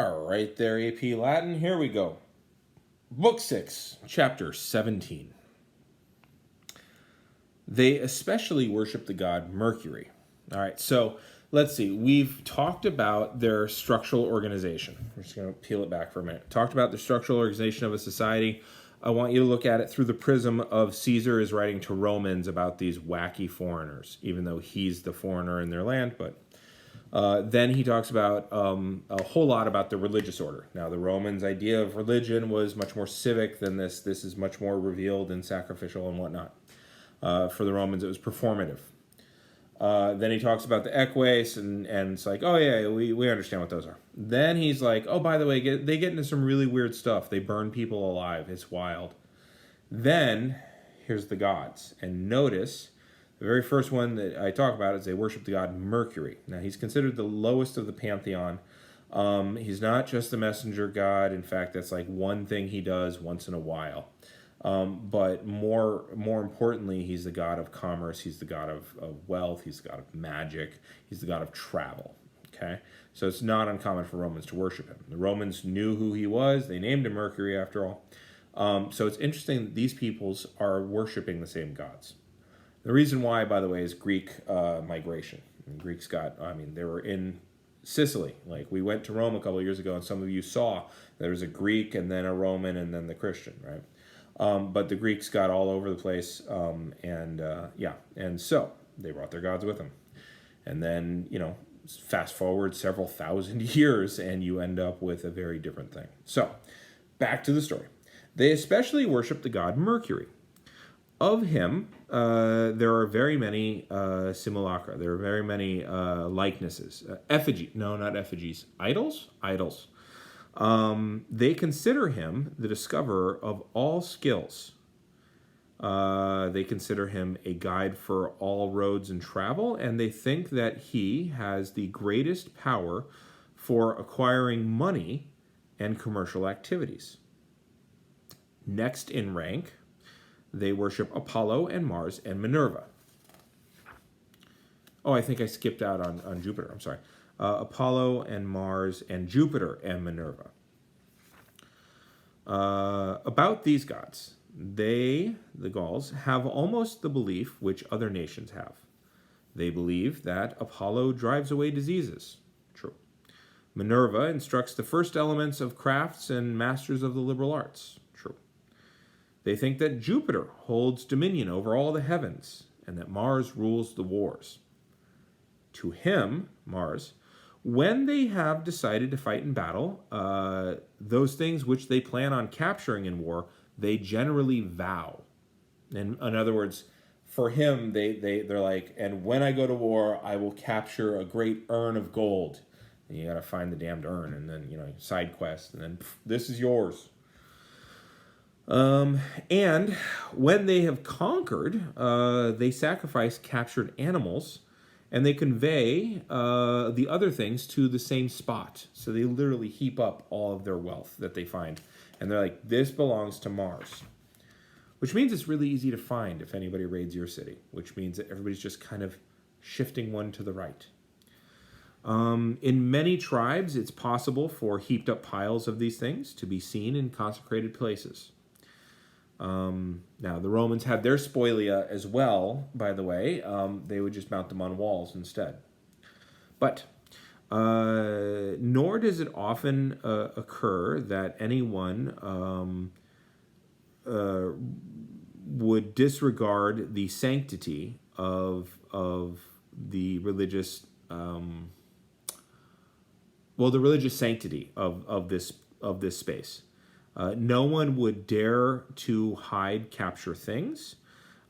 All right there, AP Latin. Here we go. Book 6, Chapter 17. They especially worship the god Mercury. All right, so let's see. We've talked about their structural organization. We're just going to peel it back for a minute. Talked about the structural organization of a society. I want you to look at it through the prism of Caesar is writing to Romans about these wacky foreigners, even though he's the foreigner in their land, but then he talks about a whole lot about the religious order. Now, the Romans' idea of religion was much more civic than this. This is much more revealed and sacrificial and whatnot. For the Romans, it was performative. Then he talks about the eques, and it's like, oh yeah, we understand what those are. Then he's like, oh, by the way, they get into some really weird stuff. They burn people alive. It's wild. Then, here's the gods. And notice, the very first one that I talk about is they worship the god Mercury. Now, he's considered the lowest of the pantheon. He's not just the messenger god. In fact, that's like one thing he does once in a while. But more importantly, he's the god of commerce. He's the god of wealth. He's the god of magic. He's the god of travel. Okay, so it's not uncommon for Romans to worship him. The Romans knew who he was. They named him Mercury after all. So it's interesting that these peoples are worshiping the same gods. The reason why, by the way, is Greek migration. And Greeks they were in Sicily. Like, we went to Rome a couple of years ago, and some of you saw there was a Greek and then a Roman and then the Christian, right? But the Greeks got all over the place, and so they brought their gods with them. And then, fast forward several thousand years, and you end up with a very different thing. So, back to the story. They especially worship the god Mercury. Of him, there are very many simulacra. There are very many likenesses. Not effigies. Idols? Idols. They consider him the discoverer of all skills. They consider him a guide for all roads and travel, and they think that he has the greatest power for acquiring money and commercial activities. Next in rank, they worship Apollo and Mars and Minerva. Oh, I think I skipped out on Jupiter. I'm sorry. Apollo and Mars and Jupiter and Minerva. About these gods, the Gauls, have almost the belief which other nations have. They believe that Apollo drives away diseases. True. Minerva instructs the first elements of crafts and masters of the liberal arts. True. They think that Jupiter holds dominion over all the heavens and that Mars rules the wars. To him, Mars, when they have decided to fight in battle, those things which they plan on capturing in war, they generally vow. In other words, for him, they're like, and when I go to war, I will capture a great urn of gold. And you got to find the damned urn, and then, side quest, and then this is yours. And when they have conquered, they sacrifice captured animals, and they convey the other things to the same spot. So they literally heap up all of their wealth that they find. And they're like, this belongs to Mars. Which means it's really easy to find if anybody raids your city. Which means that everybody's just kind of shifting one to the right. In many tribes, it's possible for heaped up piles of these things to be seen in consecrated places. Now, the Romans had their spolia as well, by the way. They would just mount them on walls instead. But nor does it often occur that anyone would disregard the sanctity of the religious, the religious sanctity of this space. No one would dare to capture things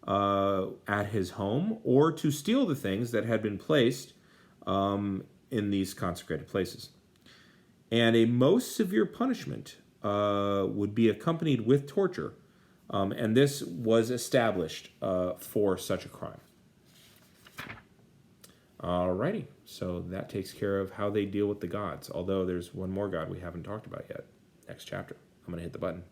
at his home, or to steal the things that had been placed in these consecrated places. And a most severe punishment would be accompanied with torture, and this was established for such a crime. Alrighty, so that takes care of how they deal with the gods, although there's one more god we haven't talked about yet. Next chapter. I'm going to hit the button.